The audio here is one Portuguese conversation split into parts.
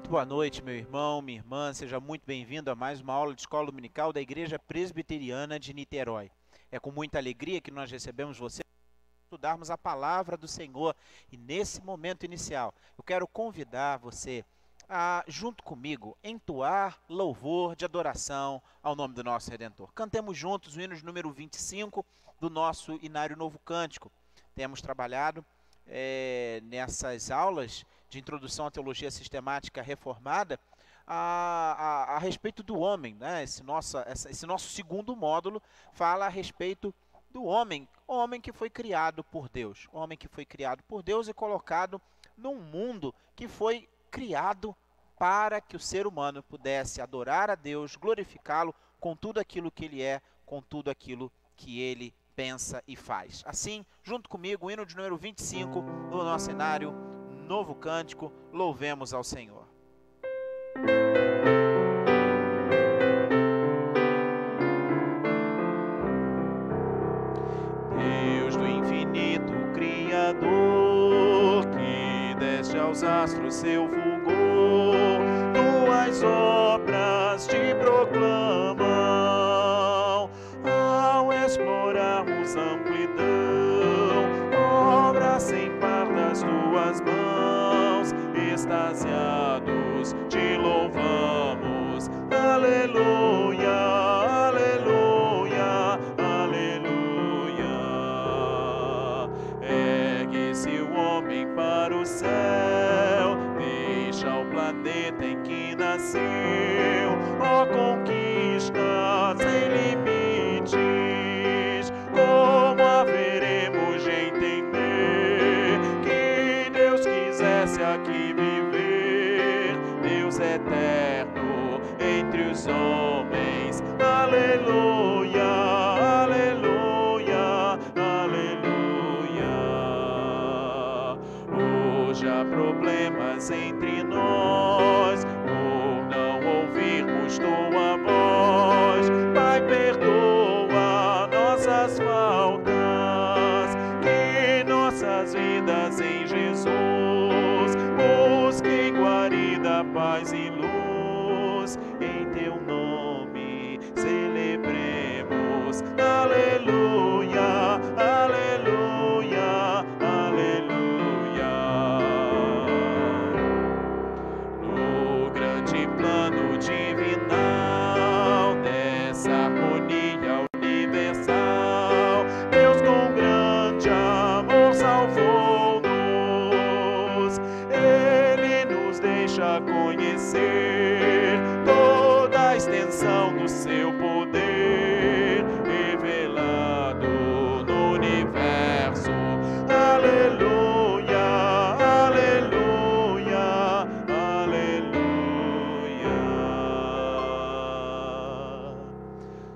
Muito boa noite, meu irmão, minha irmã, seja muito bem-vindo a mais uma aula de escola dominical da Igreja Presbiteriana de Niterói. É com muita alegria que nós recebemos você para estudarmos a palavra do Senhor. E nesse momento inicial, eu quero convidar você a, junto comigo, entoar louvor de adoração ao nome do nosso Redentor. Cantemos juntos o hino de número 25 do nosso Inário Novo Cântico. Temos trabalhado nessas aulas de introdução à teologia sistemática reformada a respeito do homem, né? Esse nosso segundo módulo fala a respeito do homem, o homem que foi criado por Deus, o homem que foi criado por Deus e colocado num mundo que foi criado para que o ser humano pudesse adorar a Deus, glorificá-lo com tudo aquilo que ele é, com tudo aquilo que ele pensa e faz. Assim, junto comigo, o hino de número 25 do nosso cenário Novo Cântico, louvemos ao Senhor. Deus do infinito Criador, que deste aos astros seu fulgor, tuas obras te proclamam, ao explorarmos a amplidão, obra sem par das tuas mãos, extasiados te louvamos, aleluia, aleluia, aleluia. Ergue-se o homem para o céu, deixa o planeta em que nasceu, ó conquista sem limites, como haveremos de entender que Deus quisesse aqui viver, Deus eterno entre os homens, aleluia, aleluia, aleluia. Hoje há problemas entre nós, por não ouvirmos tua voz, Pai, perdoa nossas faltas, que nossas vidas em Jesus busquem guarida, paz e luz, em teu nome celebremos, aleluia, aleluia, aleluia. No grande plano divinal, nessa harmonia universal, Deus com grande amor salvou-nos, Ele nos deixa conhecer toda a extensão do seu poder, revelado no universo, aleluia, aleluia, aleluia.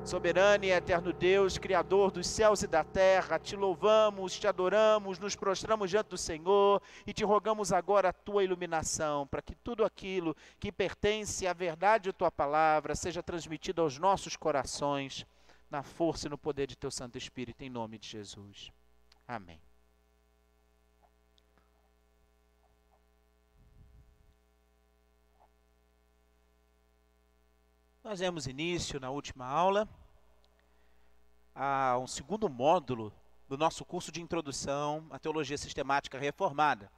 Soberano e eterno Deus, Criador dos céus e da terra, te louvamos, te adoramos, nos prostramos diante do Senhor e te rogamos agora a tua iluminação, para que tudo aquilo que pertence à verdade de tua palavra seja transmitido aos nossos corações, na força e no poder de teu Santo Espírito, em nome de Jesus. Amém. Nós demos início na última aula a um segundo módulo do nosso curso de introdução à teologia sistemática reformada.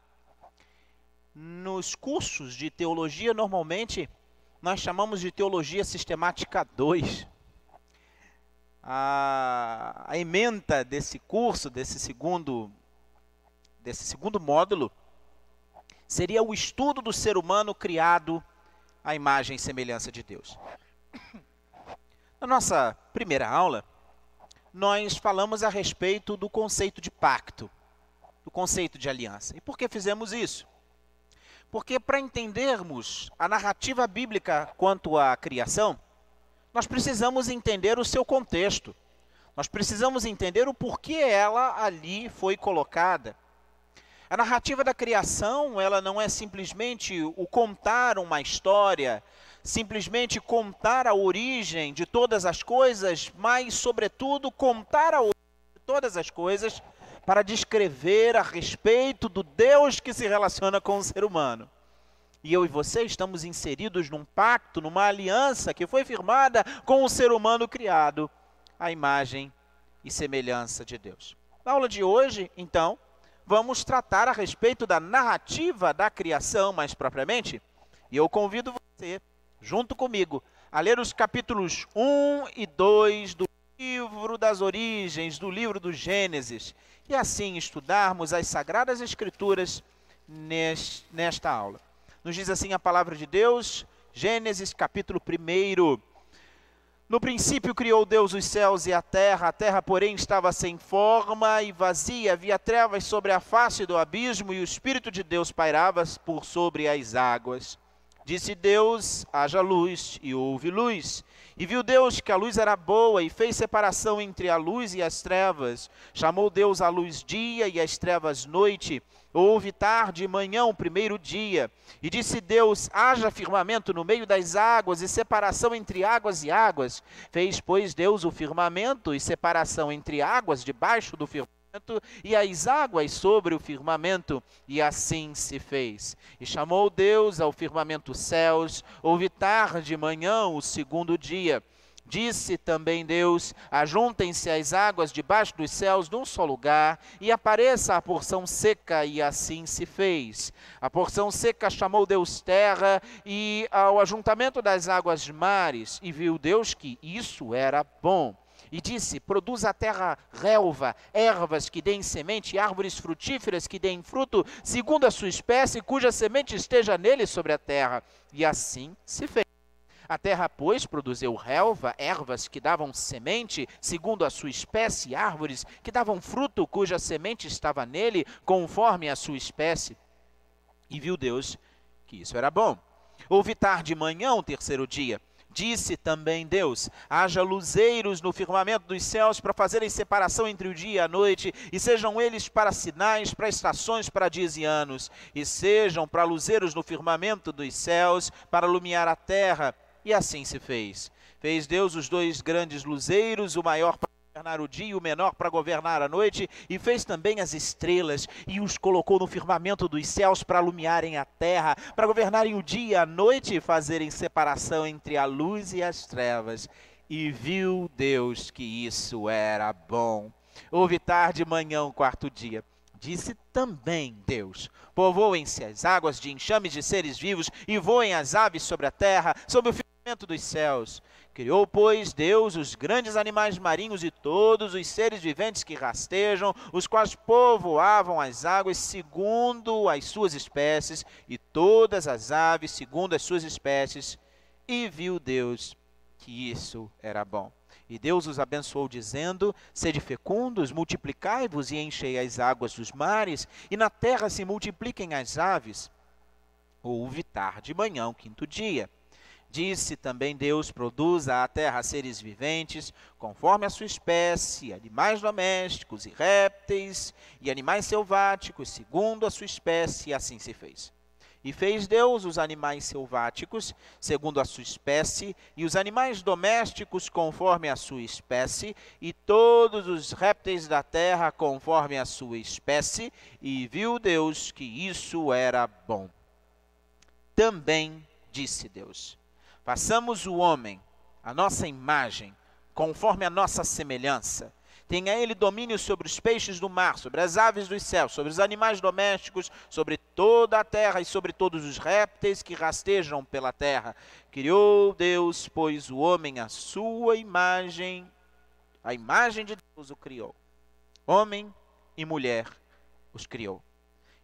Nos cursos de teologia, normalmente, nós chamamos de teologia sistemática 2. A ementa desse curso, desse segundo módulo, seria o estudo do ser humano criado à imagem e semelhança de Deus. Na nossa primeira aula, nós falamos a respeito do conceito de pacto, do conceito de aliança. E por que fizemos isso? Porque para entendermos a narrativa bíblica quanto à criação, nós precisamos entender o seu contexto. Nós precisamos entender o porquê ela ali foi colocada. A narrativa da criação, ela não é simplesmente o contar uma história, simplesmente contar a origem de todas as coisas, mas, sobretudo, contar a origem de todas as coisas para descrever a respeito do Deus que se relaciona com o ser humano. E eu e você estamos inseridos num pacto, numa aliança que foi firmada com o ser humano criado à imagem e semelhança de Deus. Na aula de hoje, então, vamos tratar a respeito da narrativa da criação, mais propriamente. E eu convido você, junto comigo, a ler os capítulos 1 e 2 do livro das origens, do livro do Gênesis, e assim estudarmos as Sagradas Escrituras nesta aula. Nos diz assim a palavra de Deus, Gênesis capítulo 1. No princípio criou Deus os céus e a terra, porém estava sem forma e vazia, havia trevas sobre a face do abismo e o Espírito de Deus pairava por sobre as águas. Disse Deus, haja luz, e houve luz. E viu Deus que a luz era boa, e fez separação entre a luz e as trevas. Chamou Deus a luz dia, e as trevas noite. Houve tarde e manhã o primeiro dia. E disse Deus, haja firmamento no meio das águas, e separação entre águas e águas. Fez, pois, Deus o firmamento, e separação entre águas debaixo do firmamento, e as águas sobre o firmamento, e assim se fez. E chamou Deus ao firmamento céus. Houve tarde e manhã o segundo dia. Disse também Deus, ajuntem-se as águas debaixo dos céus num só lugar, e apareça a porção seca, e assim se fez. A porção seca chamou Deus terra, e ao ajuntamento das águas mares, e viu Deus que isso era bom. E disse, produz a terra relva, ervas que deem semente, e árvores frutíferas que deem fruto, segundo a sua espécie, cuja semente esteja nele sobre a terra. E assim se fez. A terra, pois, produziu relva, ervas que davam semente, segundo a sua espécie, árvores que davam fruto, cuja semente estava nele, conforme a sua espécie. E viu Deus que isso era bom. Houve tarde e manhã o terceiro dia. Disse também Deus, haja luzeiros no firmamento dos céus para fazerem separação entre o dia e a noite, e sejam eles para sinais, para estações, para dias e anos, e sejam para luzeiros no firmamento dos céus, para iluminar a terra. E assim se fez. Fez Deus os dois grandes luzeiros, o maior para governar o dia e o menor para governar a noite, e fez também as estrelas, e os colocou no firmamento dos céus para iluminarem a terra, para governarem o dia e a noite, e fazerem separação entre a luz e as trevas. E viu Deus que isso era bom. Houve tarde e manhã o quarto dia. Disse também Deus, povoem-se as águas de enxames de seres vivos, e voem as aves sobre a terra, sobre o firmamento dos céus. Criou, pois, Deus os grandes animais marinhos e todos os seres viventes que rastejam, os quais povoavam as águas segundo as suas espécies, e todas as aves segundo as suas espécies. E viu Deus que isso era bom. E Deus os abençoou, dizendo, sede fecundos, multiplicai-vos e enchei as águas dos mares, e na terra se multipliquem as aves. Houve tarde e manhã o quinto dia. Disse também Deus, produza a terra seres viventes, conforme a sua espécie, animais domésticos e répteis, e animais selváticos, segundo a sua espécie, e assim se fez. E fez Deus os animais selváticos, segundo a sua espécie, e os animais domésticos, conforme a sua espécie, e todos os répteis da terra, conforme a sua espécie, e viu Deus que isso era bom. Também disse Deus, façamos o homem, a nossa imagem, conforme a nossa semelhança. Tenha ele domínio sobre os peixes do mar, sobre as aves dos céus, sobre os animais domésticos, sobre toda a terra e sobre todos os répteis que rastejam pela terra. Criou Deus, pois, o homem à sua imagem, a imagem de Deus o criou. Homem e mulher os criou.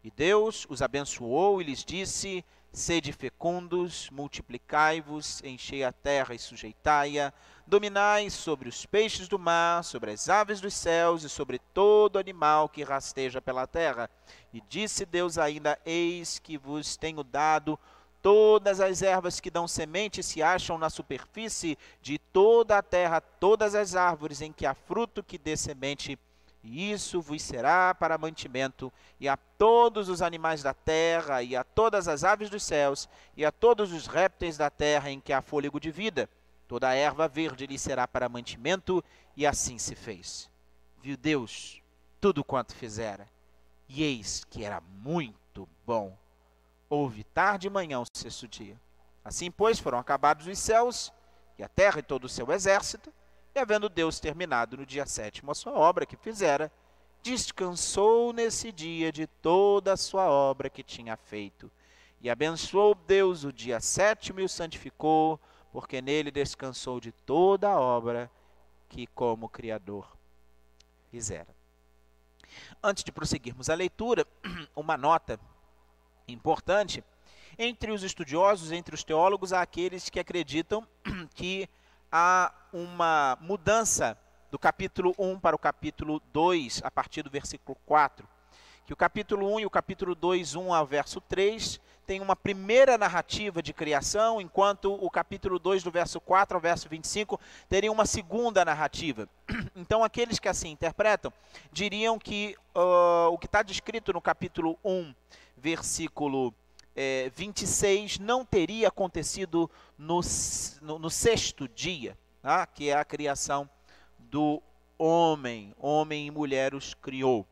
E Deus os abençoou e lhes disse, sede fecundos, multiplicai-vos, enchei a terra e sujeitai-a, dominai sobre os peixes do mar, sobre as aves dos céus e sobre todo animal que rasteja pela terra. E disse Deus ainda, eis que vos tenho dado todas as ervas que dão semente e se acham na superfície de toda a terra, todas as árvores em que há fruto que dê semente, e isso vos será para mantimento, e a todos os animais da terra, e a todas as aves dos céus, e a todos os répteis da terra em que há fôlego de vida. Toda a erva verde lhe será para mantimento, e assim se fez. Viu Deus tudo quanto fizera, e eis que era muito bom. houve tarde e manhã o sexto dia. Assim, pois, foram acabados os céus, e a terra e todo o seu exército, e havendo Deus terminado no dia sétimo a sua obra que fizera, descansou nesse dia de toda a sua obra que tinha feito. E abençoou Deus o dia sétimo e o santificou, porque nele descansou de toda a obra que como Criador fizera. Antes de prosseguirmos a leitura, uma nota importante. Entre os estudiosos, entre os teólogos, há aqueles que acreditam que há uma mudança do capítulo 1 para o capítulo 2, a partir do versículo 4. Que o capítulo 1 e o capítulo 2, 1 ao verso 3, tem uma primeira narrativa de criação, enquanto o capítulo 2, do verso 4 ao verso 25, teria uma segunda narrativa. Então, aqueles que assim interpretam, diriam que o que está descrito no capítulo 1, versículo 26, não teria acontecido no sexto dia, tá? Que é a criação do homem. Homem e mulher os criou.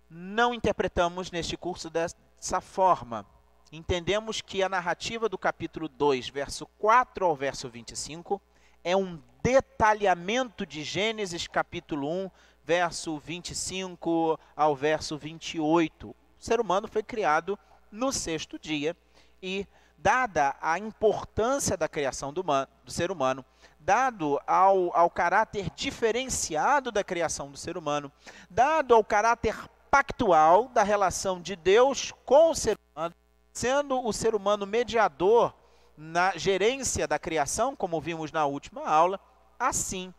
Não interpretamos neste curso dessa forma. Entendemos que a narrativa do capítulo 2, verso 4 ao verso 25, é um detalhamento de Gênesis capítulo 1, verso 25 ao verso 28. O ser humano foi criado no sexto dia e, dada a importância da criação do ser humano, dado ao caráter diferenciado da criação do ser humano, dado ao caráter pactual da relação de Deus com o ser humano, sendo o ser humano mediador na gerência da criação, como vimos na última aula, assim,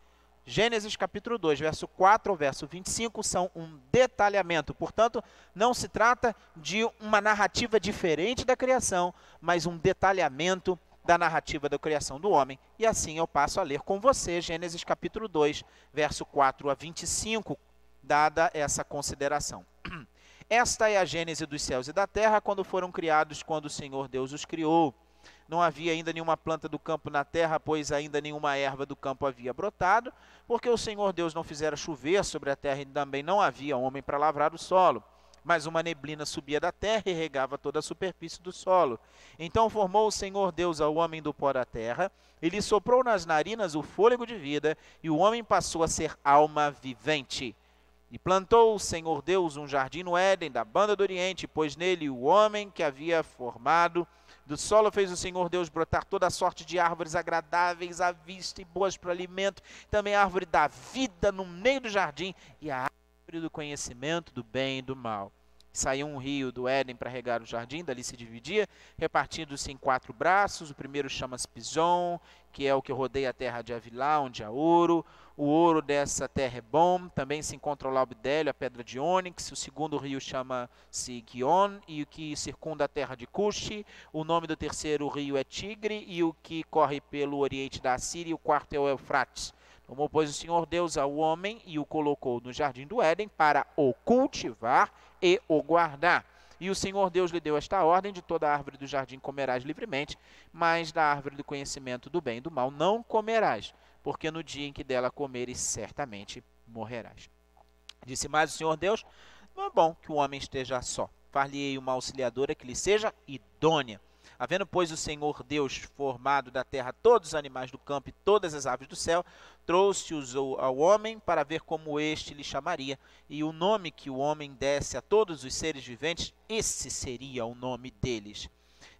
Gênesis capítulo 2, verso 4 ao verso 25, são um detalhamento. Portanto, não se trata de uma narrativa diferente da criação, mas um detalhamento da narrativa da criação do homem. E assim eu passo a ler com você Gênesis capítulo 2, verso 4 a 25, dada essa consideração. Esta é a gênese dos céus e da terra, quando foram criados, quando o Senhor Deus os criou. Não havia ainda nenhuma planta do campo na terra, pois ainda nenhuma erva do campo havia brotado, porque o Senhor Deus não fizera chover sobre a terra e também não havia homem para lavrar o solo. Mas uma neblina subia da terra e regava toda a superfície do solo. Então formou o Senhor Deus ao homem do pó da terra, e lhe soprou nas narinas o fôlego de vida, e o homem passou a ser alma vivente. E plantou o Senhor Deus um jardim no Éden, da banda do Oriente, pôs nele o homem que havia formado. Do solo fez o Senhor Deus brotar toda a sorte de árvores agradáveis à vista e boas para o alimento, também a árvore da vida no meio do jardim, e a árvore do conhecimento do bem e do mal. Saiu um rio do Éden para regar o jardim, dali se dividia, repartindo-se em 4 braços. O primeiro chama-se Pison, que é o que rodeia a terra de Avilá, onde há ouro. O ouro dessa terra é bom. Também se encontra o laubidélio, a pedra de ônix. O segundo rio chama-se Gion, e o que circunda a terra de Cuxi. O nome do terceiro rio é Tigre, e o que corre pelo oriente da Assíria. E o quarto é o Eufrates. Tomou, pois, o Senhor Deus ao homem e o colocou no jardim do Éden para o cultivar e o guardar. E o Senhor Deus lhe deu esta ordem: de toda a árvore do jardim comerás livremente, mas da árvore do conhecimento do bem e do mal não comerás, porque no dia em que dela comeres, certamente morrerás. Disse mais o Senhor Deus: não é bom que o homem esteja só. Far-lhe-ei uma auxiliadora que lhe seja idônea. Havendo, pois, o Senhor Deus formado da terra todos os animais do campo e todas as aves do céu, trouxe-os ao homem para ver como este lhe chamaria. E o nome que o homem desse a todos os seres viventes, esse seria o nome deles.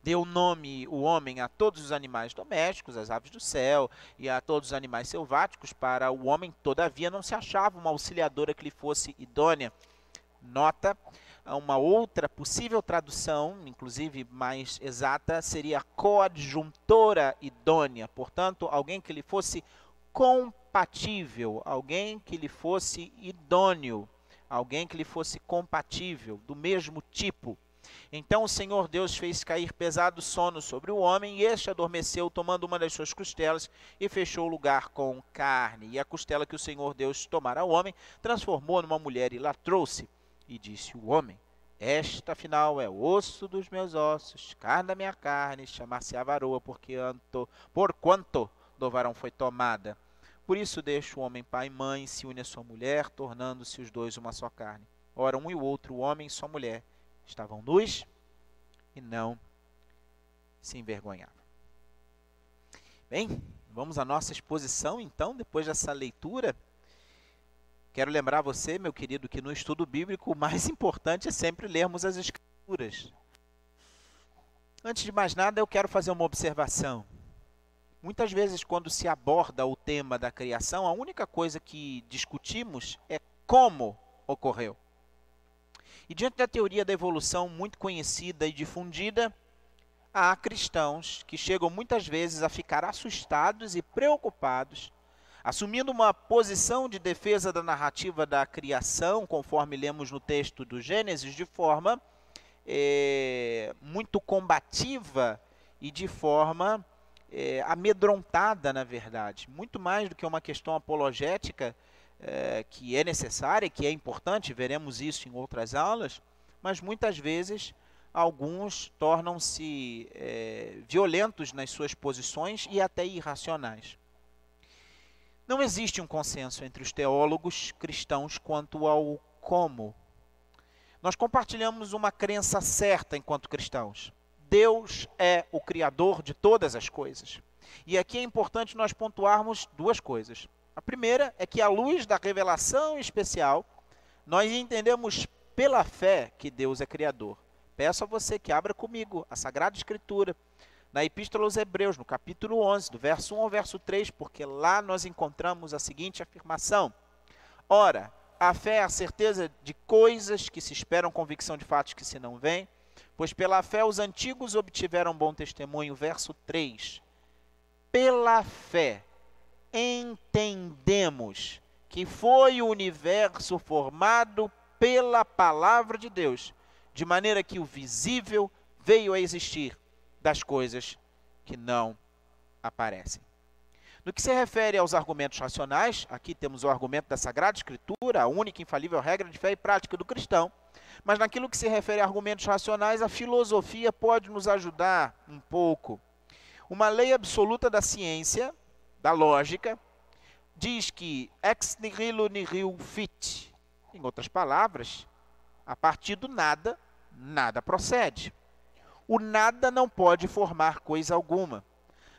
Deu nome o homem a todos os animais domésticos, as aves do céu e a todos os animais selváticos. Para o homem, todavia, não se achava uma auxiliadora que lhe fosse idônea. Nota: uma outra possível tradução, inclusive mais exata, seria coadjuntora idônea. Portanto, alguém que lhe fosse compatível, alguém que lhe fosse idôneo, alguém que lhe fosse compatível, do mesmo tipo. Então o Senhor Deus fez cair pesado sono sobre o homem, e este adormeceu, tomando uma das suas costelas, e fechou o lugar com carne. E a costela que o Senhor Deus tomara ao homem, transformou numa mulher e lá trouxe. E disse o homem: esta, afinal, é o osso dos meus ossos, carne da minha carne, chamar-se-á varoa, porquanto do varão foi tomada. Por isso deixa o homem pai e mãe, se une à sua mulher, tornando-se os dois uma só carne. Ora, um e o outro, o homem e sua mulher, estavam nus e não se envergonhava. Bem, vamos à nossa exposição então, depois dessa leitura. Quero lembrar você, meu querido, que no estudo bíblico o mais importante é sempre lermos as Escrituras. Antes de mais nada, eu quero fazer uma observação. Muitas vezes, quando se aborda o tema da criação, a única coisa que discutimos é como ocorreu. E diante da teoria da evolução muito conhecida e difundida, há cristãos que chegam muitas vezes a ficar assustados e preocupados, assumindo uma posição de defesa da narrativa da criação, conforme lemos no texto do Gênesis, de forma muito combativa e de forma amedrontada, na verdade. Muito mais do que uma questão apologética, que é necessária, que é importante, veremos isso em outras aulas, mas muitas vezes alguns tornam-se violentos nas suas posições e até irracionais. Não existe um consenso entre os teólogos cristãos quanto ao como. Nós compartilhamos uma crença certa enquanto cristãos. Deus é o Criador de todas as coisas. E aqui é importante nós pontuarmos duas coisas. A primeira é que, à luz da revelação especial, nós entendemos pela fé que Deus é Criador. Peço a você que abra comigo a Sagrada Escritura, na Epístola aos Hebreus, no capítulo 11, do verso 1 ao verso 3, porque lá nós encontramos a seguinte afirmação: Ora, a fé é a certeza de coisas que se esperam, convicção de fatos que se não veem, pois pela fé os antigos obtiveram bom testemunho. Verso 3. Pela fé entendemos que foi o universo formado pela palavra de Deus, de maneira que o visível veio a existir das coisas que não aparecem. No que se refere aos argumentos racionais, aqui temos o argumento da Sagrada Escritura, a única e infalível regra de fé e prática do cristão, mas naquilo que se refere a argumentos racionais, a filosofia pode nos ajudar um pouco. Uma lei absoluta da ciência, da lógica, diz que ex nihilo nihil fit. Em outras palavras, a partir do nada, nada procede. O nada não pode formar coisa alguma.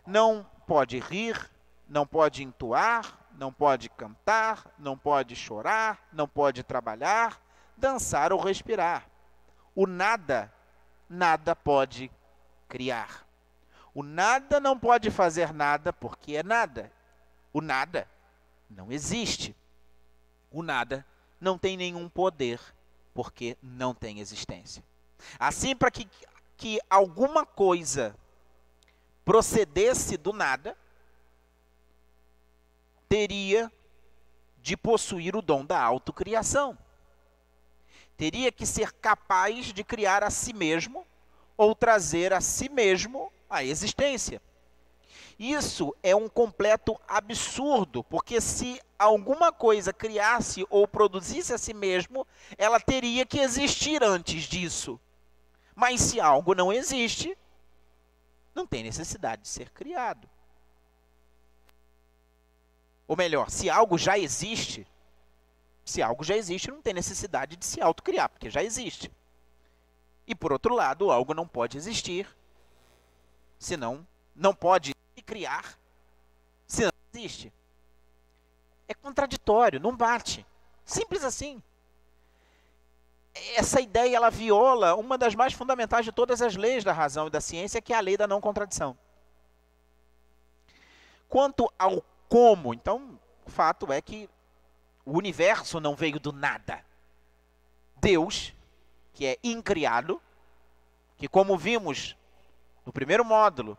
Não pode rir, não pode entoar, não pode cantar, não pode chorar, não pode trabalhar, dançar ou respirar. O nada, nada pode criar. O nada não pode fazer nada porque é nada. O nada não existe. O nada não tem nenhum poder porque não tem existência. Assim, para que alguma coisa procedesse do nada, teria de possuir o dom da autocriação. Teria que ser capaz de criar a si mesmo ou trazer a si mesmo a existência. Isso é um completo absurdo, porque se alguma coisa criasse ou produzisse a si mesmo, ela teria que existir antes disso. Mas se algo não existe, não tem necessidade de ser criado. Ou melhor, se algo já existe, não tem necessidade de se autocriar, porque já existe. E por outro lado, algo não pode existir, senão não pode se criar, se não existe. É contraditório, não bate. Simples assim. Essa ideia, ela viola uma das mais fundamentais de todas as leis da razão e da ciência, que é a lei da não contradição. Quanto ao como, então, o fato é que o universo não veio do nada. Deus, que é incriado, que como vimos no primeiro módulo,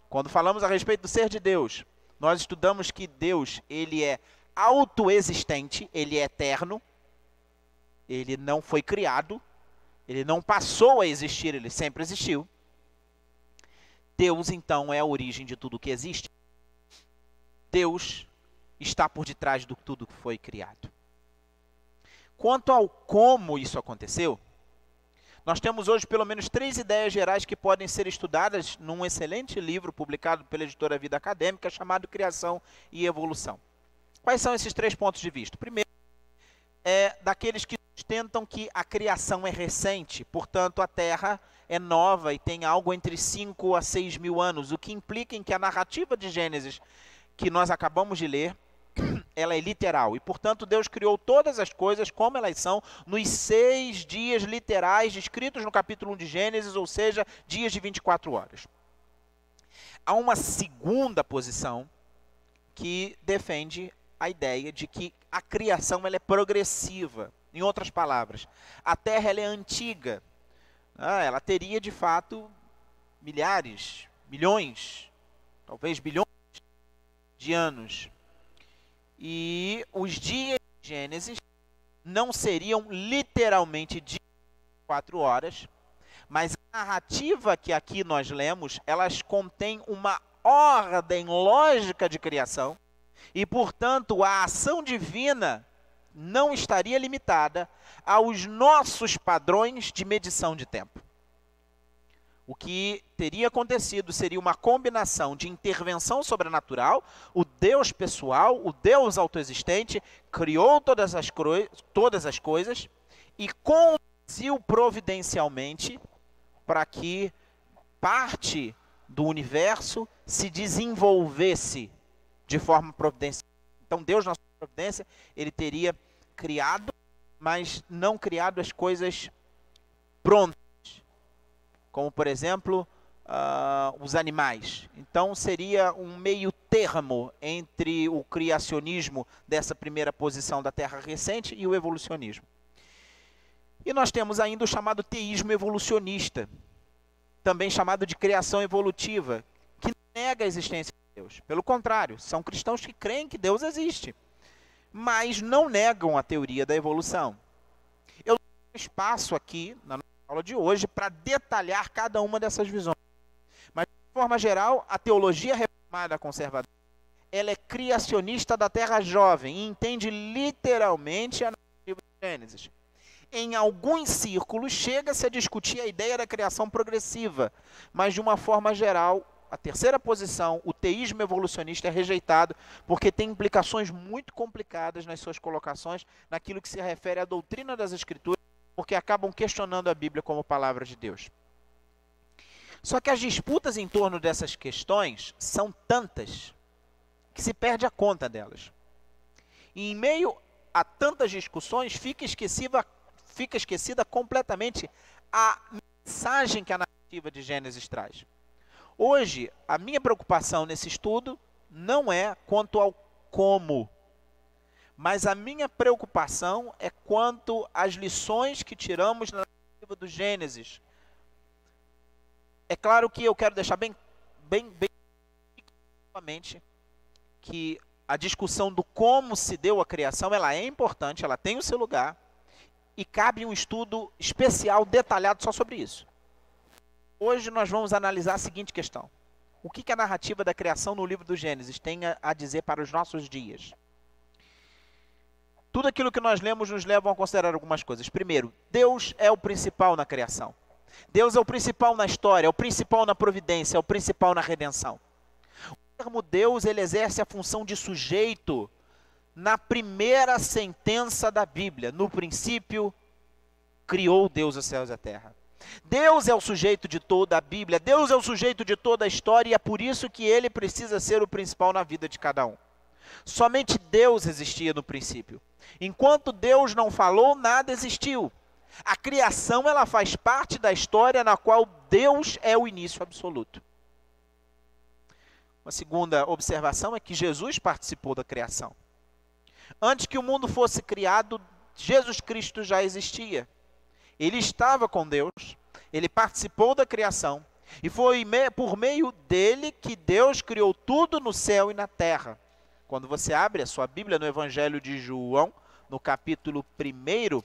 quando falamos a respeito do ser de Deus, nós estudamos que Deus, ele é autoexistente, ele é eterno, ele não foi criado, ele não passou a existir, ele sempre existiu. Deus, então, é a origem de tudo que existe. Deus está por detrás de tudo que foi criado. Quanto ao como isso aconteceu, nós temos hoje pelo menos 3 ideias gerais que podem ser estudadas num excelente livro publicado pela editora Vida Acadêmica, chamado Criação e Evolução. Quais são esses 3 pontos de vista? Primeiro, é daqueles que sustentam que a criação é recente, portanto a Terra é nova e tem algo entre 5 a 6 mil anos, o que implica em que a narrativa de Gênesis que nós acabamos de ler, ela é literal. E, portanto, Deus criou todas as coisas como elas são nos 6 dias literais descritos no capítulo 1 de Gênesis, ou seja, dias de 24 horas. Há uma segunda posição que defende a ideia de que a criação ela é progressiva. Em outras palavras, a Terra ela é antiga. Ela teria, de fato, milhares, milhões, talvez bilhões de anos. E os dias de Gênesis não seriam literalmente de 4 horas, mas a narrativa que aqui nós lemos, elas contêm uma ordem lógica de criação, e, portanto, a ação divina não estaria limitada aos nossos padrões de medição de tempo. O que teria acontecido seria uma combinação de intervenção sobrenatural, o Deus pessoal, o Deus autoexistente, criou todas as coisas e conduziu providencialmente para que parte do universo se desenvolvesse de forma providencial. Então Deus, na sua providência, ele teria criado, mas não criado as coisas prontas, como, por exemplo, os animais. Então, seria um meio termo entre o criacionismo dessa primeira posição da Terra recente e o evolucionismo. E nós temos ainda o chamado teísmo evolucionista, também chamado de criação evolutiva, que nega a existência de Deus. Pelo contrário, são cristãos que creem que Deus existe, mas não negam a teoria da evolução. Eu tenho espaço aqui, na aula de hoje, para detalhar cada uma dessas visões. Mas, de forma geral, a teologia reformada conservadora, ela é criacionista da Terra jovem e entende literalmente a narrativa de Gênesis. Em alguns círculos, chega-se a discutir a ideia da criação progressiva, mas, de uma forma geral, a terceira posição, o teísmo evolucionista, é rejeitado, porque tem implicações muito complicadas nas suas colocações, naquilo que se refere à doutrina das Escrituras, porque acabam questionando a Bíblia como palavra de Deus. Só que as disputas em torno dessas questões são tantas que se perde a conta delas. E em meio a tantas discussões, fica esquecida completamente a mensagem que a narrativa de Gênesis traz. Hoje, a minha preocupação nesse estudo não é quanto ao como, mas a minha preocupação é quanto às lições que tiramos na narrativa do Gênesis. É claro que eu quero deixar bem claramente que a discussão do como se deu a criação, ela é importante, ela tem o seu lugar, e cabe um estudo especial, detalhado só sobre isso. Hoje nós vamos analisar a seguinte questão: o que a narrativa da criação no livro do Gênesis tem a dizer para os nossos dias? Tudo aquilo que nós lemos nos leva a considerar algumas coisas. Primeiro, Deus é o principal na criação. Deus é o principal na história, é o principal na providência, é o principal na redenção. O termo Deus, ele exerce a função de sujeito na primeira sentença da Bíblia. No princípio, criou Deus os céus e a terra. Deus é o sujeito de toda a Bíblia, Deus é o sujeito de toda a história, e é por isso que ele precisa ser o principal na vida de cada um. Somente Deus existia no princípio. Enquanto Deus não falou, nada existiu. A criação, ela faz parte da história na qual Deus é o início absoluto. Uma segunda observação é que Jesus participou da criação. Antes que o mundo fosse criado, Jesus Cristo já existia. Ele estava com Deus, ele participou da criação, e foi por meio dele que Deus criou tudo no céu e na terra. Quando você abre a sua Bíblia no Evangelho de João, no capítulo 1,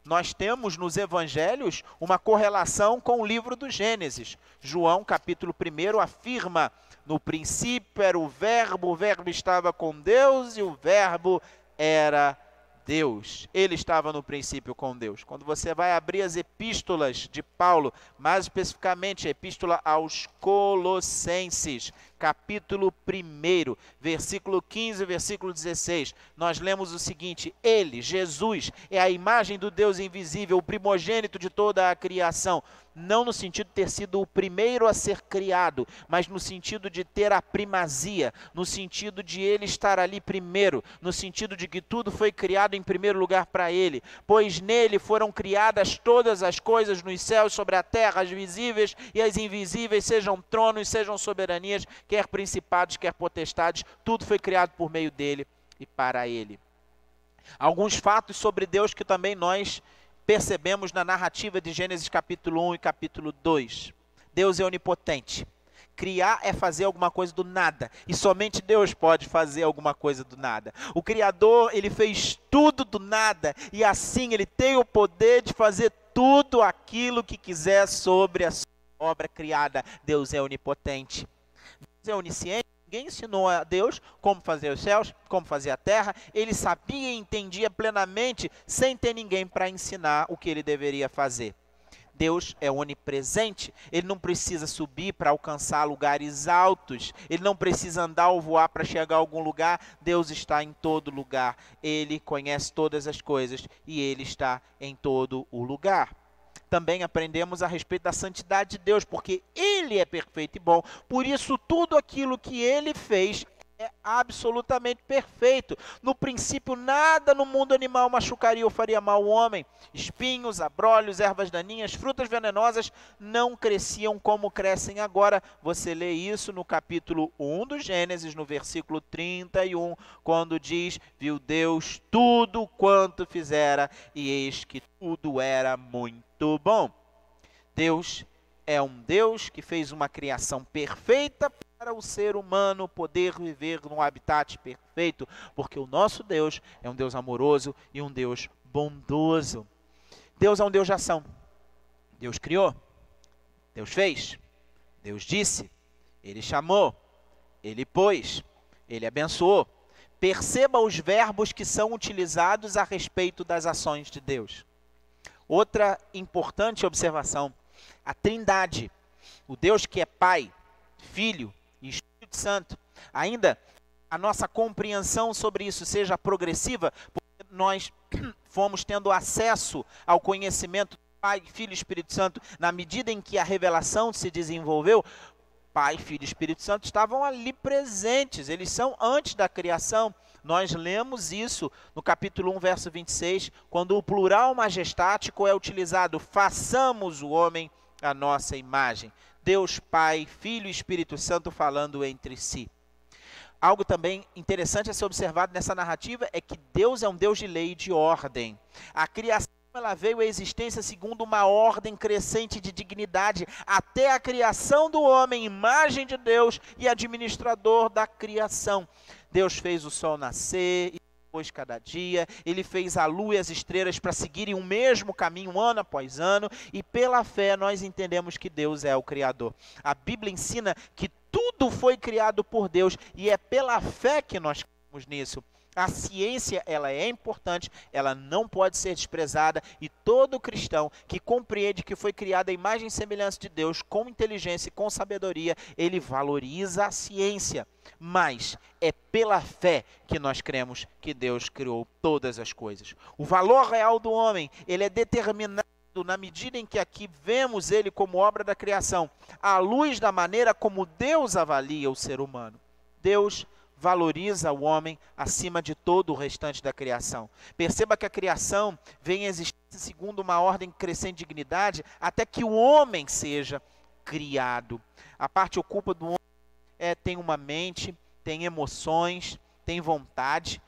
nós temos nos Evangelhos uma correlação com o livro do Gênesis. João, capítulo 1, afirma: no princípio era o verbo estava com Deus e o verbo era Deus. Ele estava no princípio com Deus. Quando você vai abrir as epístolas de Paulo, mais especificamente a epístola aos Colossenses, capítulo 1, versículo 15 e versículo 16, nós lemos o seguinte: ele, Jesus, é a imagem do Deus invisível, o primogênito de toda a criação. Não no sentido de ter sido o primeiro a ser criado, mas no sentido de ter a primazia, no sentido de ele estar ali primeiro, no sentido de que tudo foi criado em primeiro lugar para ele, pois nele foram criadas todas as coisas nos céus, sobre a terra, as visíveis e as invisíveis, sejam tronos, sejam soberanias, quer principados, quer potestades, tudo foi criado por meio dele e para ele. Alguns fatos sobre Deus que também nós percebemos na narrativa de Gênesis capítulo 1 e capítulo 2. Deus é onipotente. Criar é fazer alguma coisa do nada, e somente Deus pode fazer alguma coisa do nada. O Criador, ele fez tudo do nada, e assim ele tem o poder de fazer tudo aquilo que quiser sobre a sua obra criada. Deus é onipotente. Deus é onisciente. Ninguém ensinou a Deus como fazer os céus, como fazer a terra. Ele sabia e entendia plenamente, sem ter ninguém para ensinar o que ele deveria fazer. Deus é onipresente, ele não precisa subir para alcançar lugares altos, ele não precisa andar ou voar para chegar a algum lugar. Deus está em todo lugar, ele conhece todas as coisas e ele está em todo o lugar. Também aprendemos a respeito da santidade de Deus, porque ele é perfeito e bom, por isso tudo aquilo que ele fez é absolutamente perfeito. No princípio, nada no mundo animal machucaria ou faria mal ao homem. Espinhos, abrolhos, ervas daninhas, frutas venenosas não cresciam como crescem agora. Você lê isso no capítulo 1 do Gênesis, no versículo 31, quando diz: viu Deus tudo quanto fizera, e eis que tudo era muito bom. Deus é um Deus que fez uma criação perfeita para o ser humano poder viver num habitat perfeito, porque o nosso Deus é um Deus amoroso e um Deus bondoso. Deus é um Deus de ação. Deus criou, Deus fez, Deus disse, Ele chamou, Ele pôs, Ele abençoou. Perceba os verbos que são utilizados a respeito das ações de Deus. Outra importante observação: a Trindade, o Deus que é Pai, Filho e Espírito Santo. Ainda a nossa compreensão sobre isso seja progressiva, porque nós fomos tendo acesso ao conhecimento do Pai, Filho e Espírito Santo na medida em que a revelação se desenvolveu. Pai, Filho e Espírito Santo estavam ali presentes, eles são antes da criação. Nós lemos isso no capítulo 1, verso 26, quando o plural majestático é utilizado: façamos o homem à nossa imagem. Deus Pai, Filho e Espírito Santo falando entre si. Algo também interessante a ser observado nessa narrativa é que Deus é um Deus de lei e de ordem. A criação, ela veio à existência segundo uma ordem crescente de dignidade, até a criação do homem, imagem de Deus e administrador da criação. Deus fez o sol nascer e depois cada dia, ele fez a lua e as estrelas para seguirem o mesmo caminho ano após ano, e pela fé nós entendemos que Deus é o Criador. A Bíblia ensina que tudo foi criado por Deus, e é pela fé que nós cremos nisso. A ciência, ela é importante, ela não pode ser desprezada, e todo cristão que compreende que foi criado à imagem e semelhança de Deus, com inteligência e com sabedoria, ele valoriza a ciência. Mas é pela fé que nós cremos que Deus criou todas as coisas. O valor real do homem, ele é determinado na medida em que aqui vemos ele como obra da criação, à luz da maneira como Deus avalia o ser humano. Deus valoriza o homem acima de todo o restante da criação. Perceba que a criação vem a existir segundo uma ordem crescente de dignidade, até que o homem seja criado. A parte oculta do homem tem uma mente, tem emoções, tem vontade.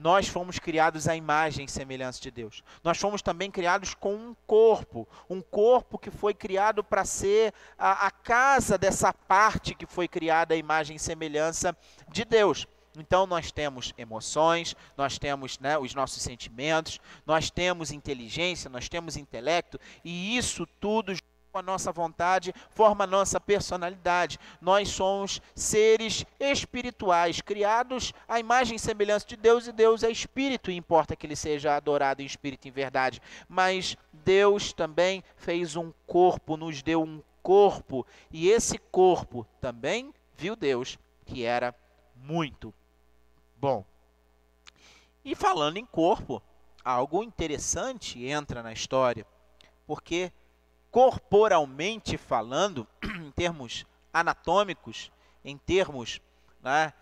Nós fomos criados à imagem e semelhança de Deus. Nós fomos também criados com um corpo que foi criado para ser a casa dessa parte que foi criada à imagem e semelhança de Deus. Então nós temos emoções, nós temos os nossos sentimentos, nós temos inteligência, nós temos intelecto, e isso tudo com a nossa vontade, forma a nossa personalidade. Nós somos seres espirituais, criados à imagem e semelhança de Deus, e Deus é espírito, e importa que ele seja adorado em espírito e em verdade. Mas Deus também fez um corpo, nos deu um corpo, e esse corpo também viu Deus que era muito bom. E falando em corpo, algo interessante entra na história, porque corporalmente falando, em termos anatômicos, em termos, né,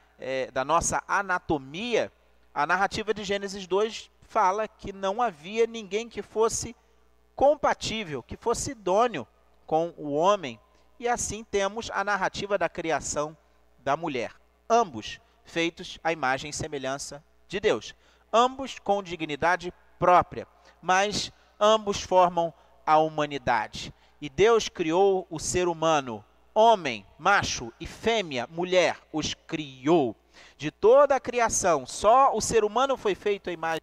da nossa anatomia, a narrativa de Gênesis 2 fala que não havia ninguém que fosse compatível, que fosse idôneo com o homem. E assim temos a narrativa da criação da mulher. Ambos feitos à imagem e semelhança de Deus. Ambos com dignidade própria, mas ambos formam a humanidade. E Deus criou o ser humano, homem, macho e fêmea, mulher, os criou. De toda a criação, só o ser humano foi feito à imagem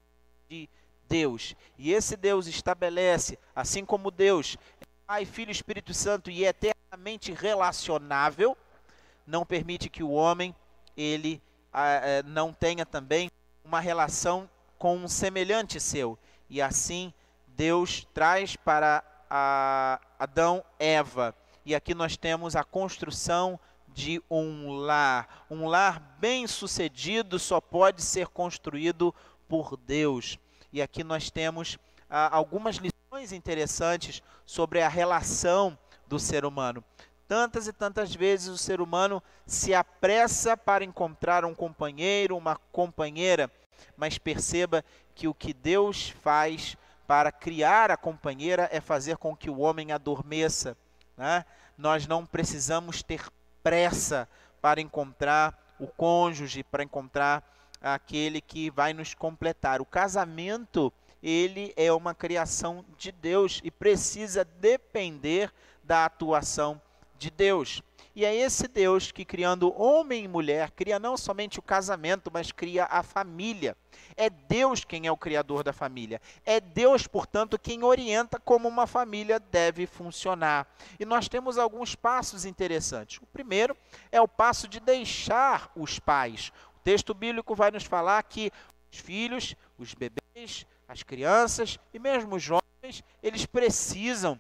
de Deus. E esse Deus estabelece, assim como Deus é Pai, Filho e Espírito Santo e é eternamente relacionável, não permite que o homem ele não tenha também uma relação com um semelhante seu. E assim Deus traz para Adão Eva. E aqui nós temos a construção de um lar. Um lar bem-sucedido só pode ser construído por Deus. E aqui nós temos algumas lições interessantes sobre a relação do ser humano. Tantas e tantas vezes o ser humano se apressa para encontrar um companheiro, uma companheira, mas perceba que o que Deus faz para criar a companheira é fazer com que o homem adormeça, né? Nós não precisamos ter pressa para encontrar o cônjuge, para encontrar aquele que vai nos completar. O casamento, ele é uma criação de Deus e precisa depender da atuação de Deus. E é esse Deus que, criando homem e mulher, cria não somente o casamento, mas cria a família. É Deus quem é o criador da família. É Deus, portanto, quem orienta como uma família deve funcionar. E nós temos alguns passos interessantes. O primeiro é o passo de deixar os pais. O texto bíblico vai nos falar que os filhos, os bebês, as crianças e mesmo os jovens, eles precisam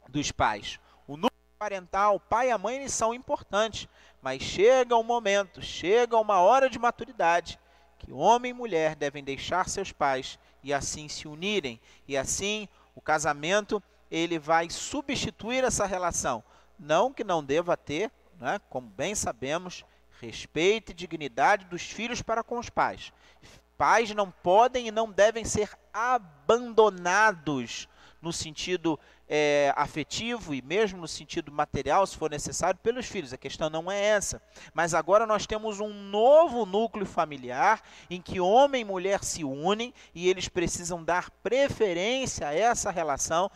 dos pais. O núcleo parental, o pai e a mãe, eles são importantes, mas chega um momento, chega uma hora de maturidade, que homem e mulher devem deixar seus pais e assim se unirem, e assim o casamento ele vai substituir essa relação. Não que não deva ter, né, como bem sabemos, respeito e dignidade dos filhos para com os pais. Pais não podem e não devem ser abandonados no sentido afetivo e mesmo no sentido material, se for necessário, pelos filhos. A questão não é essa. Mas agora nós temos um novo núcleo familiar em que homem e mulher se unem e eles precisam dar preferência a essa relação,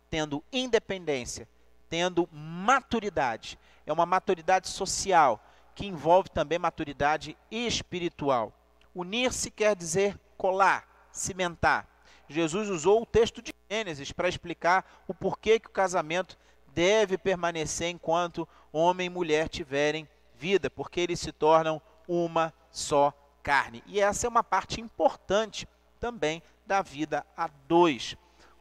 tendo independência, tendo maturidade. É uma maturidade social que envolve também maturidade espiritual. Unir-se quer dizer colar, cimentar. Jesus usou o texto de Gênesis para explicar o porquê que o casamento deve permanecer enquanto homem e mulher tiverem vida, porque eles se tornam uma só carne. E essa é uma parte importante também da vida a dois.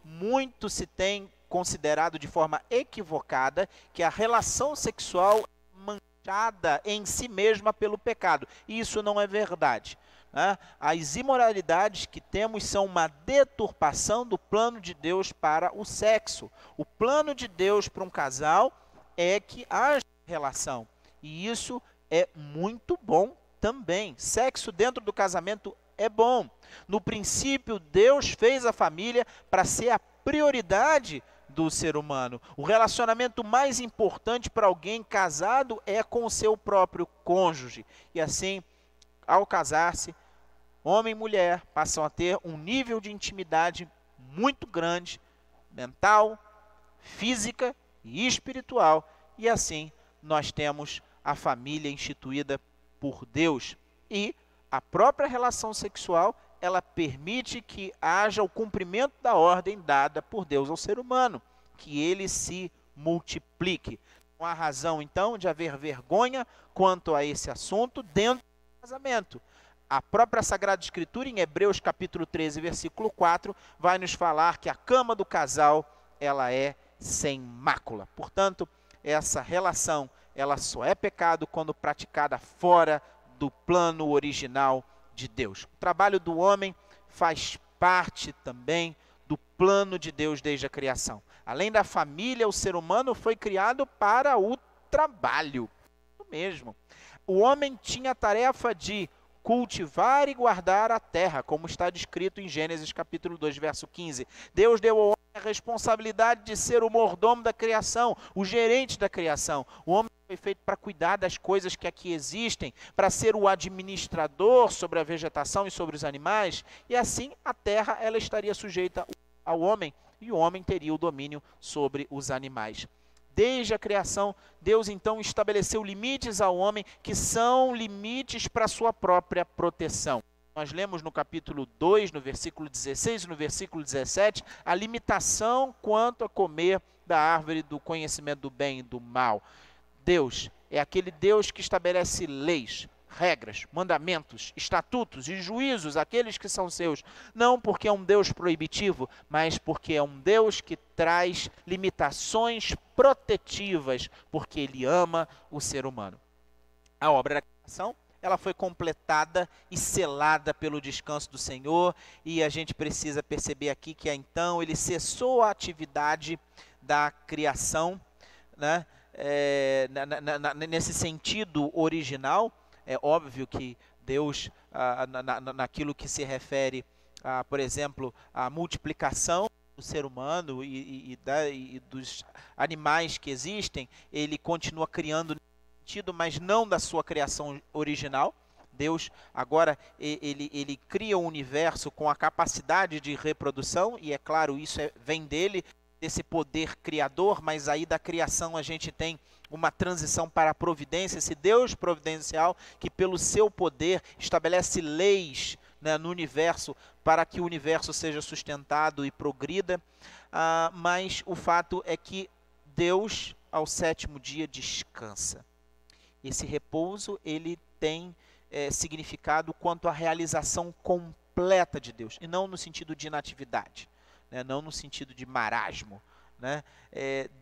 Muito se tem considerado de forma equivocada que a relação sexual é manchada em si mesma pelo pecado. E isso não é verdade. As imoralidades que temos são uma deturpação do plano de Deus para o sexo. O plano de Deus para um casal é que haja relação. E isso é muito bom também. Sexo dentro do casamento é bom. No princípio, Deus fez a família para ser a prioridade do ser humano. O relacionamento mais importante para alguém casado é com o seu próprio cônjuge. E assim, ao casar-se, homem e mulher passam a ter um nível de intimidade muito grande, mental, física e espiritual. E assim nós temos a família instituída por Deus. E a própria relação sexual, ela permite que haja o cumprimento da ordem dada por Deus ao ser humano, que ele se multiplique. Não há razão, então, de haver vergonha quanto a esse assunto dentro do casamento. A própria Sagrada Escritura, em Hebreus capítulo 13, versículo 4, vai nos falar que a cama do casal, ela é sem mácula. Portanto, essa relação ela só é pecado quando praticada fora do plano original de Deus. O trabalho do homem faz parte também do plano de Deus desde a criação. Além da família, o ser humano foi criado para o trabalho. Isso mesmo. O homem tinha a tarefa de cultivar e guardar a terra, como está descrito em Gênesis capítulo 2, verso 15. Deus deu ao homem a responsabilidade de ser o mordomo da criação, o gerente da criação. O homem foi feito para cuidar das coisas que aqui existem, para ser o administrador sobre a vegetação e sobre os animais, e assim a terra ela estaria sujeita ao homem, e o homem teria o domínio sobre os animais. Desde a criação, Deus então estabeleceu limites ao homem que são limites para a sua própria proteção. Nós lemos no capítulo 2, no versículo 16 e no versículo 17, a limitação quanto a comer da árvore do conhecimento do bem e do mal. Deus é aquele Deus que estabelece leis, regras, mandamentos, estatutos e juízos, aqueles que são seus, não porque é um Deus proibitivo, mas porque é um Deus que traz limitações protetivas, porque Ele ama o ser humano. A obra da criação, ela foi completada e selada pelo descanso do Senhor, e a gente precisa perceber aqui que então Ele cessou a atividade da criação, né? Nesse sentido original. É óbvio que Deus, naquilo que se refere, por exemplo, à multiplicação do ser humano e dos animais que existem, Ele continua criando nesse sentido, mas não da sua criação original. Deus agora ele cria o universo com a capacidade de reprodução, e é claro, isso vem dele, desse poder criador, mas aí da criação a gente tem uma transição para a providência, esse Deus providencial que pelo seu poder estabelece leis, né, no universo para que o universo seja sustentado e progrida, mas o fato é que Deus ao sétimo dia descansa. Esse repouso ele tem significado quanto à realização completa de Deus, e não no sentido de inatividade, né, não no sentido de marasmo, né?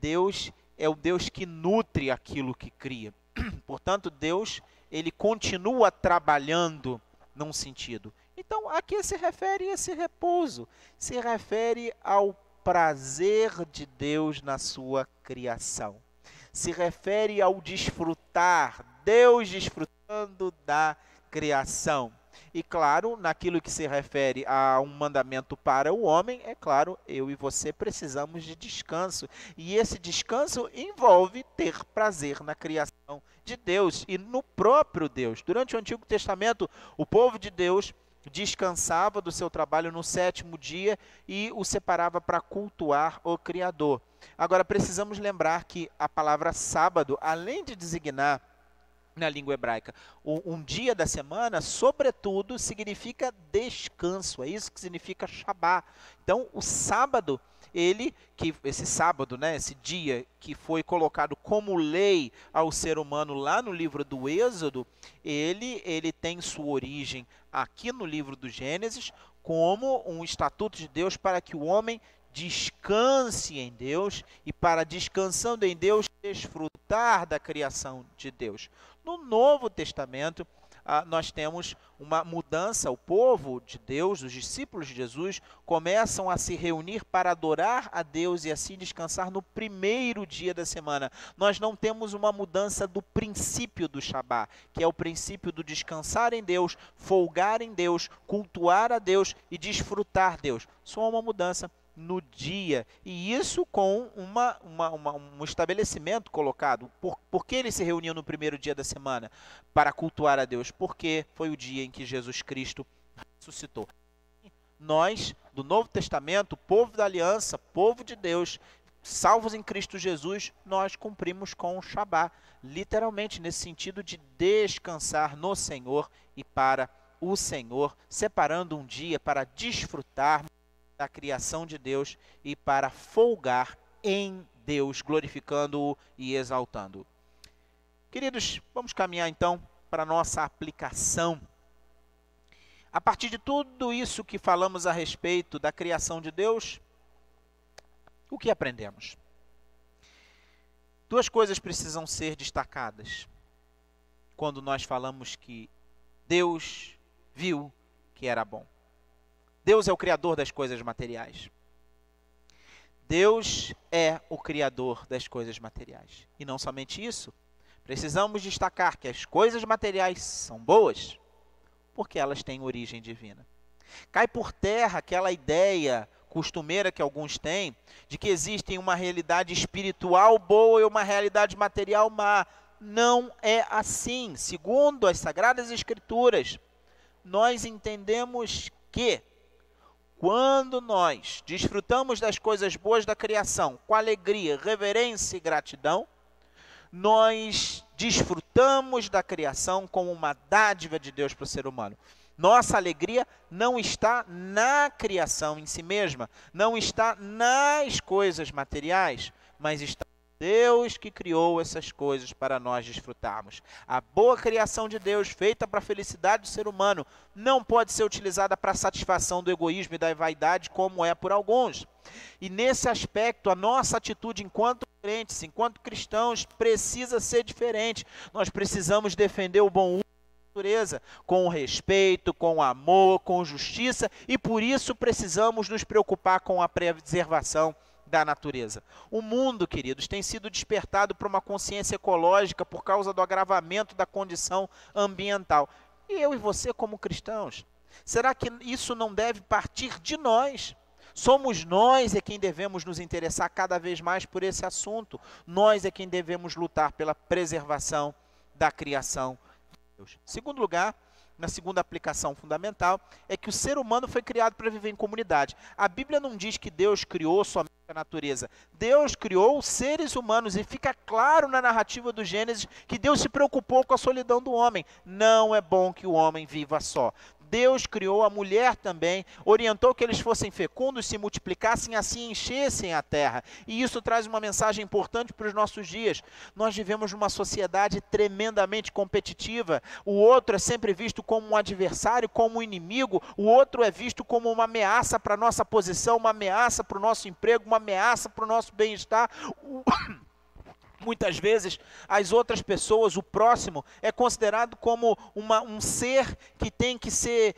Deus é o Deus que nutre aquilo que cria. Portanto, Deus, ele continua trabalhando num sentido. Então, a que se refere esse repouso? Se refere ao prazer de Deus na sua criação. Se refere ao desfrutar, Deus desfrutando da criação. E claro, naquilo que se refere a um mandamento para o homem, é claro, eu e você precisamos de descanso. E esse descanso envolve ter prazer na criação de Deus e no próprio Deus. Durante o Antigo Testamento, o povo de Deus descansava do seu trabalho no sétimo dia e o separava para cultuar o Criador. Agora, precisamos lembrar que a palavra sábado, além de designar na língua hebraica um dia da semana, sobretudo significa descanso, é isso que significa Shabá. Então o sábado, esse sábado, né, esse dia que foi colocado como lei ao ser humano lá no livro do Êxodo, ele tem sua origem aqui no livro do Gênesis como um estatuto de Deus para que o homem descanse em Deus e para descansando em Deus desfrutar da criação de Deus. No Novo Testamento, nós temos uma mudança, o povo de Deus, os discípulos de Jesus, começam a se reunir para adorar a Deus e assim descansar no primeiro dia da semana. Nós não temos uma mudança do princípio do Shabá, que é o princípio do descansar em Deus, folgar em Deus, cultuar a Deus e desfrutar Deus. Só uma mudança no dia, e isso com um estabelecimento colocado. Por que eles se reuniam no primeiro dia da semana? Para cultuar a Deus, porque foi o dia em que Jesus Cristo ressuscitou. Nós, do Novo Testamento, povo da aliança, povo de Deus, salvos em Cristo Jesus, nós cumprimos com o Shabá, literalmente nesse sentido de descansar no Senhor e para o Senhor, separando um dia para desfrutar da criação de Deus e para folgar em Deus, glorificando-o e exaltando-o. Queridos, vamos caminhar então para a nossa aplicação. A partir de tudo isso que falamos a respeito da criação de Deus, o que aprendemos? Duas coisas precisam ser destacadas quando nós falamos que Deus viu que era bom. Deus é o criador das coisas materiais. Deus é o criador das coisas materiais. E não somente isso, precisamos destacar que as coisas materiais são boas porque elas têm origem divina. Cai por terra aquela ideia costumeira que alguns têm de que existe uma realidade espiritual boa e uma realidade material má. Não é assim. Segundo as Sagradas Escrituras, nós entendemos que quando nós desfrutamos das coisas boas da criação com alegria, reverência e gratidão, nós desfrutamos da criação como uma dádiva de Deus para o ser humano. Nossa alegria não está na criação em si mesma, não está nas coisas materiais, mas está em Deus que criou essas coisas para nós desfrutarmos. A boa criação de Deus, feita para a felicidade do ser humano, não pode ser utilizada para a satisfação do egoísmo e da vaidade, como é por alguns. E nesse aspecto, a nossa atitude enquanto crentes, enquanto cristãos, precisa ser diferente. Nós precisamos defender o bom uso da natureza, com respeito, com amor, com justiça, e por isso precisamos nos preocupar com a preservação da natureza. O mundo, queridos, tem sido despertado para uma consciência ecológica por causa do agravamento da condição ambiental. E eu e você como cristãos, será que isso não deve partir de nós? Somos nós quem devemos nos interessar cada vez mais por esse assunto. Nós quem devemos lutar pela preservação da criação de Deus. Segundo lugar, na segunda aplicação fundamental, é que o ser humano foi criado para viver em comunidade. A Bíblia não diz que Deus criou somente a natureza. Deus criou os seres humanos e fica claro na narrativa do Gênesis que Deus se preocupou com a solidão do homem. Não é bom que o homem viva só. Deus criou a mulher também, orientou que eles fossem fecundos, se multiplicassem, assim enchessem a terra. E isso traz uma mensagem importante para os nossos dias. Nós vivemos numa sociedade tremendamente competitiva. O outro é sempre visto como um adversário, como um inimigo. O outro é visto como uma ameaça para a nossa posição, uma ameaça para o nosso emprego, uma ameaça para o nosso bem-estar. Muitas vezes, as outras pessoas, o próximo, é considerado como um ser que tem que ser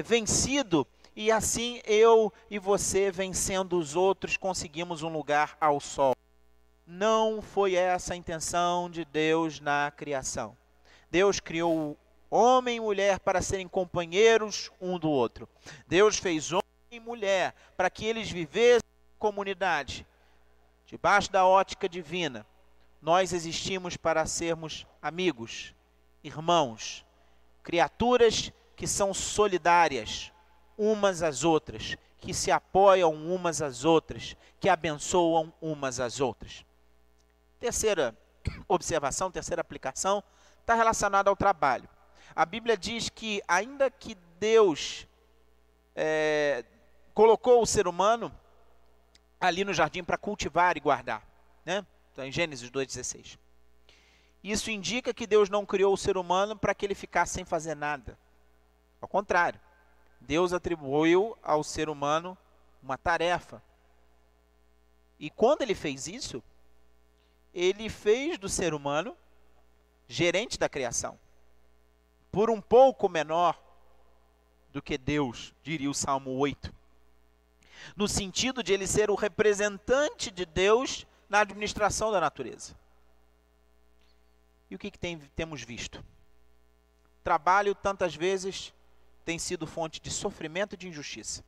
vencido. E assim, eu e você, vencendo os outros, conseguimos um lugar ao sol. Não foi essa a intenção de Deus na criação. Deus criou homem e mulher para serem companheiros um do outro. Deus fez homem e mulher para que eles vivessem em comunidade, debaixo da ótica divina. Nós existimos para sermos amigos, irmãos, criaturas que são solidárias umas às outras, que se apoiam umas às outras, que abençoam umas às outras. Terceira observação, terceira aplicação, está relacionada ao trabalho. A Bíblia diz que ainda que Deus colocou o ser humano ali no jardim para cultivar e guardar, né? Em Gênesis 2,16. Isso indica que Deus não criou o ser humano para que ele ficasse sem fazer nada. Ao contrário, Deus atribuiu ao ser humano uma tarefa. E quando ele fez isso, ele fez do ser humano gerente da criação. Por um pouco menor do que Deus, diria o Salmo 8. No sentido de ele ser o representante de Deus na administração da natureza. E o que temos visto? Trabalho, tantas vezes, tem sido fonte de sofrimento e de injustiça.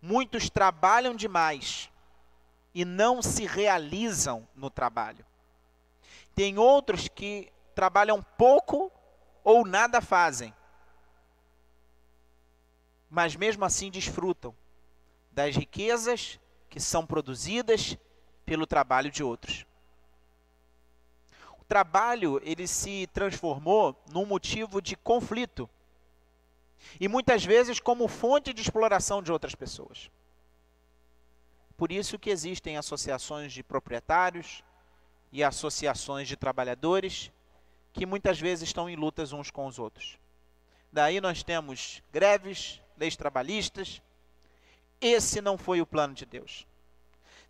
Muitos trabalham demais e não se realizam no trabalho. Tem outros que trabalham pouco ou nada fazem, mas mesmo assim desfrutam das riquezas que são produzidas pelo trabalho de outros. O trabalho, ele se transformou num motivo de conflito. E muitas vezes como fonte de exploração de outras pessoas. Por isso que existem associações de proprietários e associações de trabalhadores que muitas vezes estão em lutas uns com os outros. Daí nós temos greves, leis trabalhistas. Esse não foi o plano de Deus.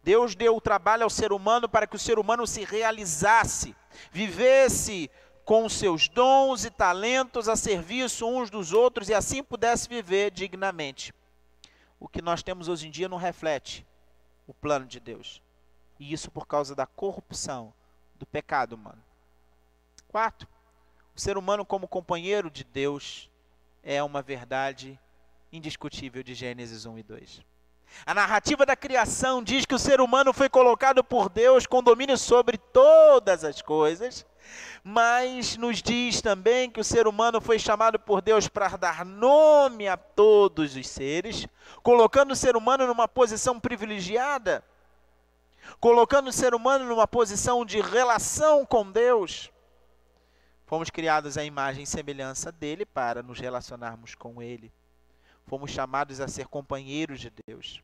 Deus deu o trabalho ao ser humano para que o ser humano se realizasse, vivesse com seus dons e talentos a serviço uns dos outros e assim pudesse viver dignamente. O que nós temos hoje em dia não reflete o plano de Deus. E isso por causa da corrupção, do pecado humano. 4. O ser humano como companheiro de Deus é uma verdade indiscutível de Gênesis 1 e 2. A narrativa da criação diz que o ser humano foi colocado por Deus com domínio sobre todas as coisas, mas nos diz também que o ser humano foi chamado por Deus para dar nome a todos os seres, colocando o ser humano numa posição privilegiada, colocando o ser humano numa posição de relação com Deus. Fomos criados à imagem e semelhança dele para nos relacionarmos com ele. Fomos chamados a ser companheiros de Deus.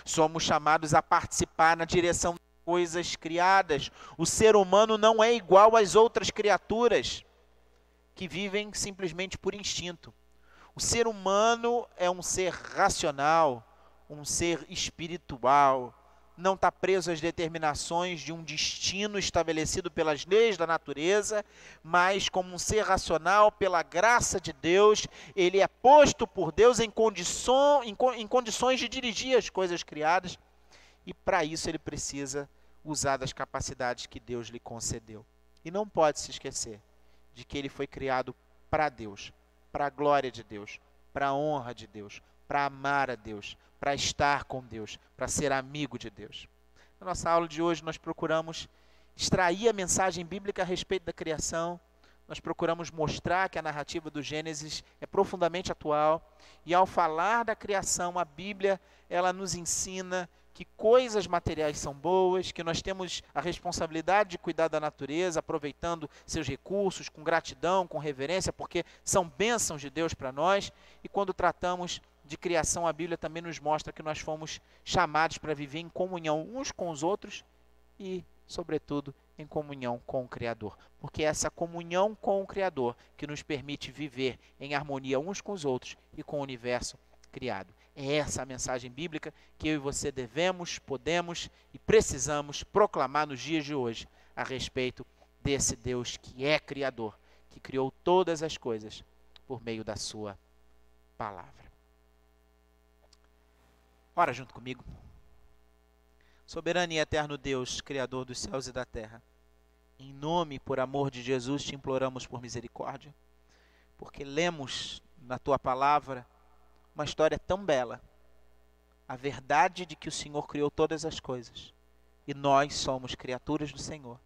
Somos chamados a participar na direção das coisas criadas. O ser humano não é igual às outras criaturas que vivem simplesmente por instinto. O ser humano é um ser racional, um ser espiritual, não está preso às determinações de um destino estabelecido pelas leis da natureza, mas como um ser racional, pela graça de Deus, ele é posto por Deus em condições de dirigir as coisas criadas, e para isso ele precisa usar das capacidades que Deus lhe concedeu. E não pode se esquecer de que ele foi criado para Deus, para a glória de Deus, para a honra de Deus, para amar a Deus, para estar com Deus, para ser amigo de Deus. Na nossa aula de hoje nós procuramos extrair a mensagem bíblica a respeito da criação, nós procuramos mostrar que a narrativa do Gênesis é profundamente atual, e ao falar da criação, a Bíblia, ela nos ensina que coisas materiais são boas, que nós temos a responsabilidade de cuidar da natureza, aproveitando seus recursos com gratidão, com reverência, porque são bênçãos de Deus para nós, e quando tratamos de criação, a Bíblia também nos mostra que nós fomos chamados para viver em comunhão uns com os outros e, sobretudo, em comunhão com o Criador. Porque é essa comunhão com o Criador que nos permite viver em harmonia uns com os outros e com o universo criado. É essa a mensagem bíblica que eu e você devemos, podemos e precisamos proclamar nos dias de hoje a respeito desse Deus que é Criador, que criou todas as coisas por meio da sua palavra. Ora junto comigo. Soberano e eterno Deus, Criador dos céus e da terra, em nome e por amor de Jesus te imploramos por misericórdia, porque lemos na tua palavra uma história tão bela, a verdade de que o Senhor criou todas as coisas e nós somos criaturas do Senhor.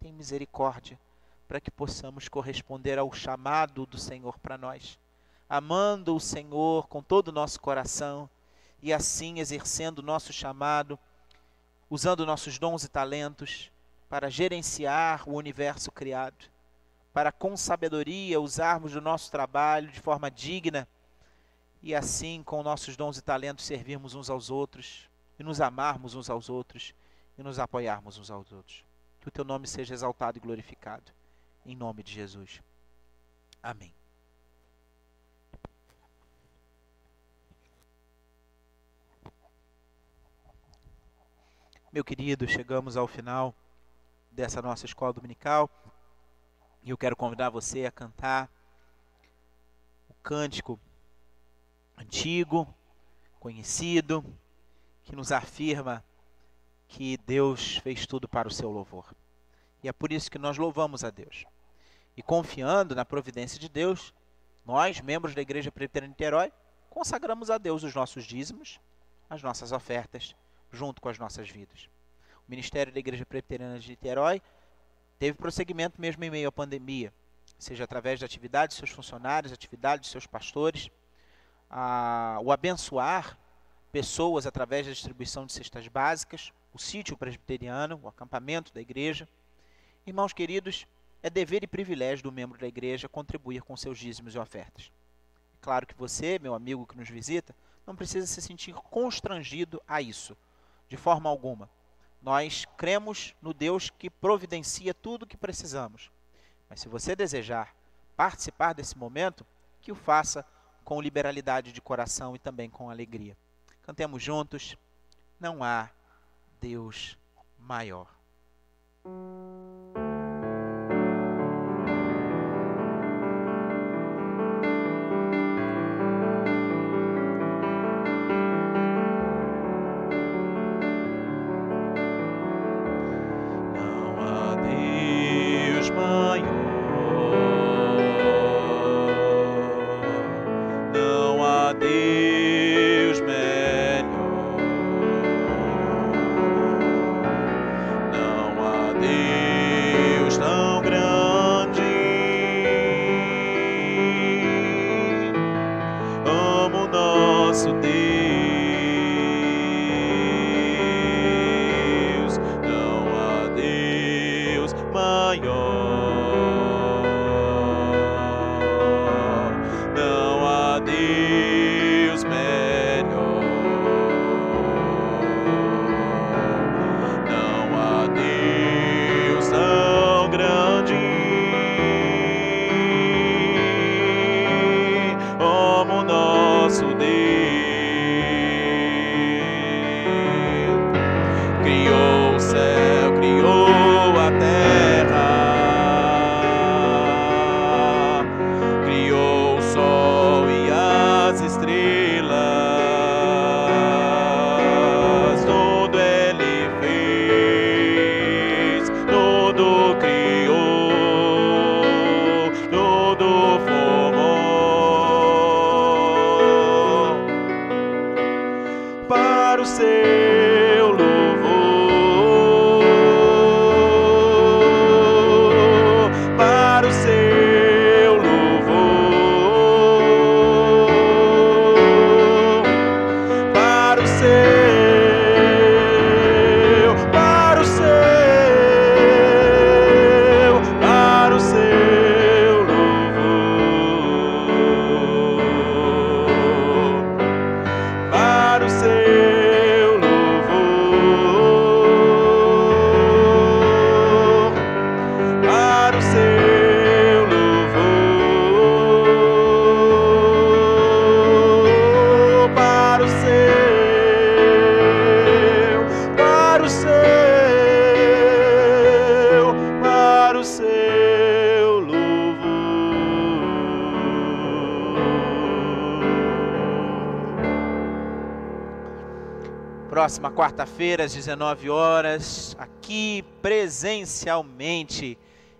Tem misericórdia para que possamos corresponder ao chamado do Senhor para nós, amando o Senhor com todo o nosso coração e assim exercendo o nosso chamado, usando nossos dons e talentos para gerenciar o universo criado, para com sabedoria usarmos o nosso trabalho de forma digna e assim com nossos dons e talentos servirmos uns aos outros e nos amarmos uns aos outros e nos apoiarmos uns aos outros. Que o teu nome seja exaltado e glorificado. Em nome de Jesus. Amém. Meu querido, chegamos ao final dessa nossa escola dominical e eu quero convidar você a cantar o cântico antigo, conhecido, que nos afirma que Deus fez tudo para o seu louvor. E é por isso que nós louvamos a Deus. E confiando na providência de Deus, nós, membros da Igreja Presbiteriana de Niterói, consagramos a Deus os nossos dízimos, as nossas ofertas, junto com as nossas vidas. O Ministério da Igreja Presbiteriana de Niterói teve prosseguimento mesmo em meio à pandemia, seja através da atividade de seus funcionários, atividade de seus pastores, o abençoar pessoas através da distribuição de cestas básicas, o sítio presbiteriano, o acampamento da igreja. Irmãos queridos, é dever e privilégio do membro da igreja contribuir com seus dízimos e ofertas. Claro que você, meu amigo que nos visita, não precisa se sentir constrangido a isso, de forma alguma. Nós cremos no Deus que providencia tudo o que precisamos. Mas se você desejar participar desse momento, que o faça com liberalidade de coração e também com alegria. Cantemos juntos, não há Deus maior. Não há Deus maior. Não há Deus melhor. Não há Deus tão grande. Amo nosso Deus. Não há Deus maior. Não há Deus melhor. Não há Deus tão grande. Como nosso Deus. Criou o céu, criou a terra, criou o sol e as estrelas, tudo Ele fez, tudo criou, tudo formou para o seu louvor, para o seu louvor, para o seu, para o seu, para o seu louvor, para o seu louvor, para o seu louvor, para o seu, para o seu, para o seu louvor. Próxima quarta-feira, às 19 horas, aqui presencialmente.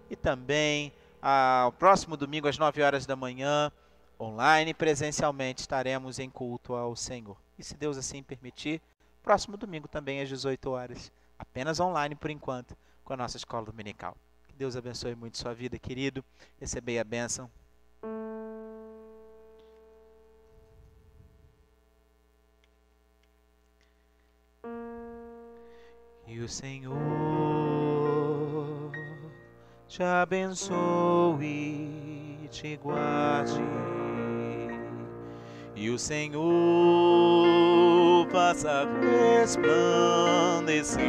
E também ao próximo domingo, às 9 horas da manhã, online, presencialmente, estaremos em culto ao Senhor. E se Deus assim permitir, próximo domingo também às 18 horas, apenas online por enquanto, com a nossa escola dominical. Que Deus abençoe muito sua vida, querido. Recebei a bênção. E o Senhor te abençoe e te guarde. E o Senhor faça resplandecer,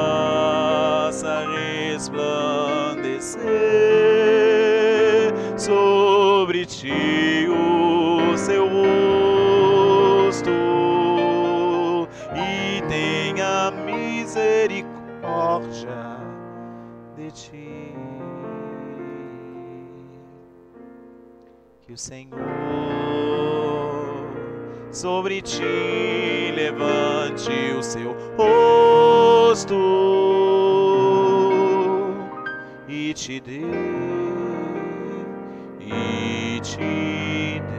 faça resplandecer sobre ti o seu rosto e tenha misericórdia de ti. Que o Senhor sobre ti levante o seu rosto e te dê a paz.